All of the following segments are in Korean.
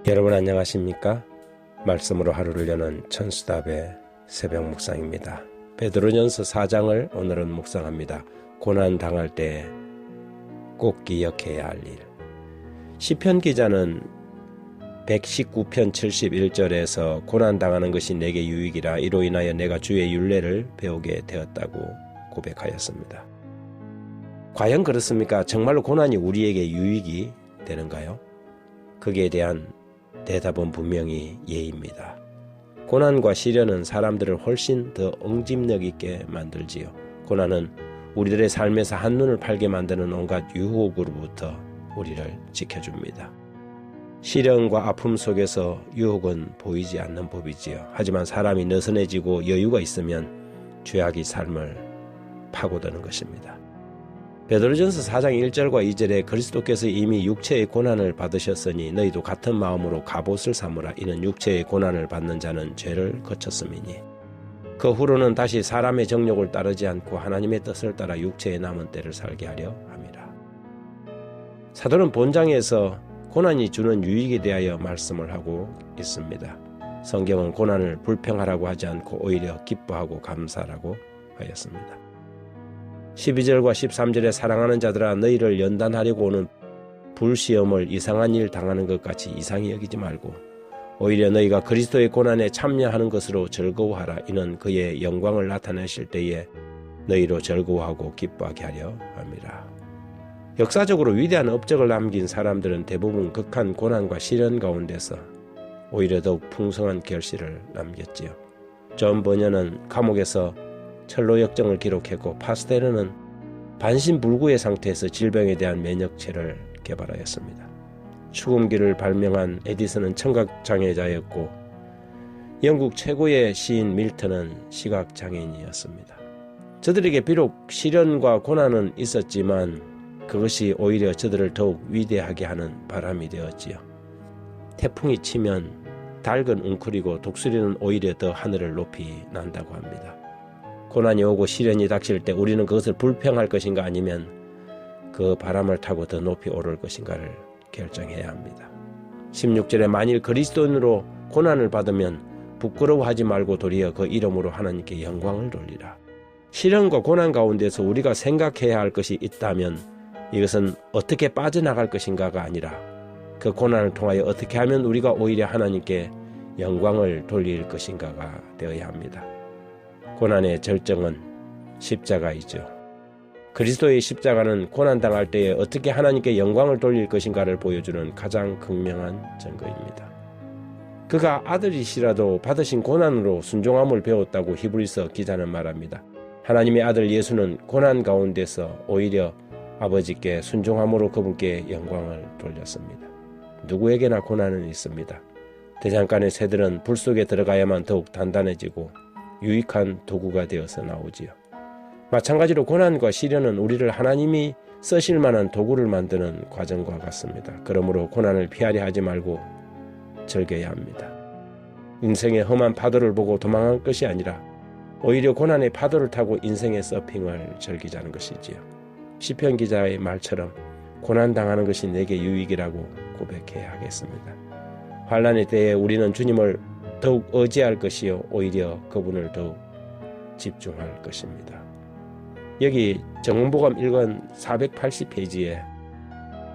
여러분 안녕하십니까? 말씀으로 하루를 여는 천수답의 새벽 묵상입니다. 베드로전서 4장을 오늘은 묵상합니다. 고난 당할 때 꼭 기억해야 할 일. 시편 기자는 119편 71절에서 고난 당하는 것이 내게 유익이라 이로 인하여 내가 주의 율례를 배우게 되었다고 고백하였습니다. 과연 그렇습니까? 정말로 고난이 우리에게 유익이 되는가요? 거기에 대한 대답은 분명히 예입니다. 고난과 시련은 사람들을 훨씬 더 응집력 있게 만들지요. 고난은 우리들의 삶에서 한눈을 팔게 만드는 온갖 유혹으로부터 우리를 지켜줍니다. 시련과 아픔 속에서 유혹은 보이지 않는 법이지요. 하지만 사람이 느슨해지고 여유가 있으면 죄악이 삶을 파고드는 것입니다. 베드로전서 4장 1절과 2절에 그리스도께서 이미 육체의 고난을 받으셨으니 너희도 같은 마음으로 갑옷을 삼으라. 이는 육체의 고난을 받는 자는 죄를 거쳤음이니. 그 후로는 다시 사람의 정욕을 따르지 않고 하나님의 뜻을 따라 육체의 남은 때를 살게 하려 함이라. 사도는 본장에서 고난이 주는 유익에 대하여 말씀을 하고 있습니다. 성경은 고난을 불평하라고 하지 않고 오히려 기뻐하고 감사하라고 하였습니다. 12절과 13절에 사랑하는 자들아 너희를 연단하려고 오는 불시험을 이상한 일 당하는 것 같이 이상히 여기지 말고 오히려 너희가 그리스도의 고난에 참여하는 것으로 즐거워하라. 이는 그의 영광을 나타내실 때에 너희로 즐거워하고 기뻐하게 하려 함이라. 역사적으로 위대한 업적을 남긴 사람들은 대부분 극한 고난과 시련 가운데서 오히려 더욱 풍성한 결실을 남겼지요. 존 버녀는 감옥에서 철로 역정을 기록했고 파스텔르는 반신불구의 상태에서 질병에 대한 면역체를 개발하였습니다. 축음기를 발명한 에디슨은 청각장애자였고 영국 최고의 시인 밀턴은 시각장애인이었습니다. 저들에게 비록 시련과 고난은 있었지만 그것이 오히려 저들을 더욱 위대하게 하는 바람이 되었지요. 태풍이 치면 닭은 웅크리고 독수리는 오히려 더 하늘을 높이 난다고 합니다. 고난이 오고 시련이 닥칠 때 우리는 그것을 불평할 것인가 아니면 그 바람을 타고 더 높이 오를 것인가를 결정해야 합니다. 16절에 만일 그리스도인으로 고난을 받으면 부끄러워하지 말고 도리어 그 이름으로 하나님께 영광을 돌리라. 시련과 고난 가운데서 우리가 생각해야 할 것이 있다면 이것은 어떻게 빠져나갈 것인가가 아니라 그 고난을 통하여 어떻게 하면 우리가 오히려 하나님께 영광을 돌릴 것인가가 되어야 합니다. 고난의 절정은 십자가이죠. 그리스도의 십자가는 고난당할 때에 어떻게 하나님께 영광을 돌릴 것인가를 보여주는 가장 극명한 증거입니다. 그가 아들이시라도 받으신 고난으로 순종함을 배웠다고 히브리서 기자는 말합니다. 하나님의 아들 예수는 고난 가운데서 오히려 아버지께 순종함으로 그분께 영광을 돌렸습니다. 누구에게나 고난은 있습니다. 대장간의 새들은 불 속에 들어가야만 더욱 단단해지고 유익한 도구가 되어서 나오지요. 마찬가지로 고난과 시련은 우리를 하나님이 쓰실 만한 도구를 만드는 과정과 같습니다. 그러므로 고난을 피하려 하지 말고 즐겨야 합니다. 인생의 험한 파도를 보고 도망할 것이 아니라 오히려 고난의 파도를 타고 인생의 서핑을 즐기자는 것이지요. 시편 기자의 말처럼 고난당하는 것이 내게 유익이라고 고백해야 하겠습니다. 환난의 때에 우리는 주님을 더욱 의지할 것이요 오히려 그분을 더욱 집중할 것입니다. 여기 정음보감 1권 480페이지에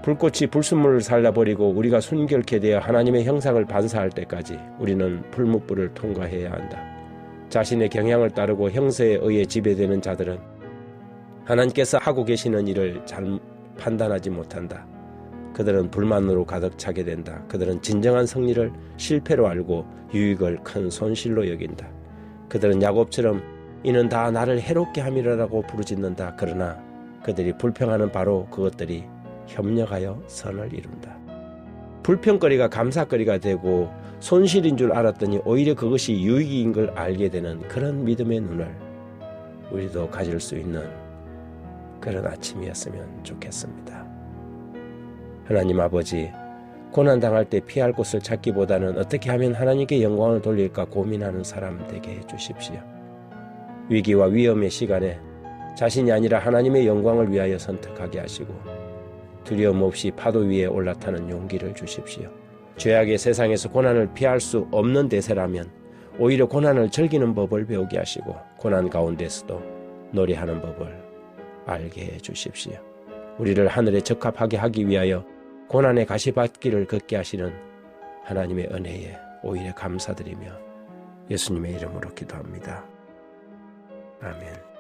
불꽃이 불순물을 살라버리고 우리가 순결케 되어 하나님의 형상을 반사할 때까지 우리는 풀무불을 통과해야 한다. 자신의 경향을 따르고 형세에 의해 지배되는 자들은 하나님께서 하고 계시는 일을 잘 판단하지 못한다. 그들은 불만으로 가득 차게 된다. 그들은 진정한 승리를 실패로 알고 유익을 큰 손실로 여긴다. 그들은 야곱처럼 이는 다 나를 해롭게 함이라고 부르짖는다. 그러나 그들이 불평하는 바로 그것들이 협력하여 선을 이룬다. 불평거리가 감사거리가 되고 손실인 줄 알았더니 오히려 그것이 유익인 걸 알게 되는 그런 믿음의 눈을 우리도 가질 수 있는 그런 아침이었으면 좋겠습니다. 하나님 아버지, 고난당할 때 피할 곳을 찾기보다는 어떻게 하면 하나님께 영광을 돌릴까 고민하는 사람 되게 해주십시오. 위기와 위험의 시간에 자신이 아니라 하나님의 영광을 위하여 선택하게 하시고 두려움 없이 파도 위에 올라타는 용기를 주십시오. 죄악의 세상에서 고난을 피할 수 없는 대세라면 오히려 고난을 즐기는 법을 배우게 하시고 고난 가운데서도 노래하는 법을 알게 해 주십시오. 우리를 하늘에 적합하게 하기 위하여 고난의 가시밭길을 걷게 하시는 하나님의 은혜에 오히려 감사드리며 예수님의 이름으로 기도합니다. 아멘.